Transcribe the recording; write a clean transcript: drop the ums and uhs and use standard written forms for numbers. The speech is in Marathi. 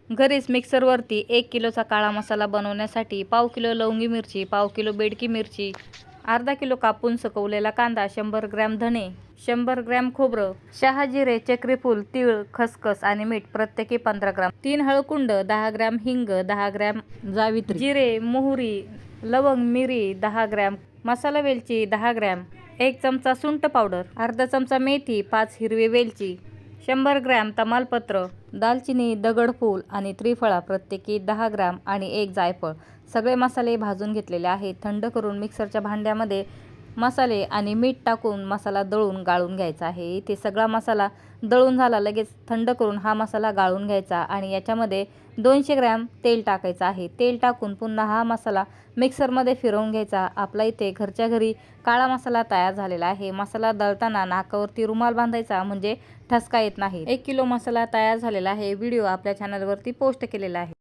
घरीच मिक्सरवरती 1 किलोचा काळा मसाला बनवण्यासाठी पाव किलो लवंगी मिरची, पाव किलो बेडकी मिरची, अर्धा किलो कापून सुकवलेला कांदा, 100 ग्रॅम धणे, 100 ग्रॅम खोबरं, शहाजिरे, चक्रीफूल, तीळ, खसखस आणि मीठ प्रत्येकी 15 ग्रॅम, 3 हळकुंड, 10 ग्रॅम हिंग, 10 ग्रॅम जावित्री, जिरे, मोहरी, लवंग, मिरी 10 ग्रॅम, मसाला वेलची 10 ग्रॅम, 1 चमचा सुंठ पावडर, अर्धा चमचा मेथी, 5 हिरवी वेलची, 100 ग्रॅम तमालपत्र, दालचिनी, दगडफूल आणि त्रिफळा प्रत्येकी 10 ग्रॅम आणि 1 जायफळ. सगळे मसाले भाजून घेतलेले आहेत. थंड करून मिक्सरच्या भांड्यामध्ये मसाले आणि मीठ टाकून मसाला दळून गाळून घ्यायचा आहे. इथे सगळा मसाला दळून झाला. लगेच थंड करून हा मसाला गाळून घ्यायचा आणि याच्यामध्ये 200 ग्रॅम तेल टाकायचं आहे. तेल टाकून पुन्हा हा मसाला मिक्सरमध्ये फिरवून घ्यायचा. आपला इथे घरच्या घरी काळा मसाला तयार झालेला आहे. मसाला दळताना नाकावरती रुमाल बांधायचा म्हणजे ठसका येत नाही. 1 किलो मसाला तयार झालेला आहे. व्हिडिओ आपल्या चॅनलवरती पोस्ट केलेला आहे.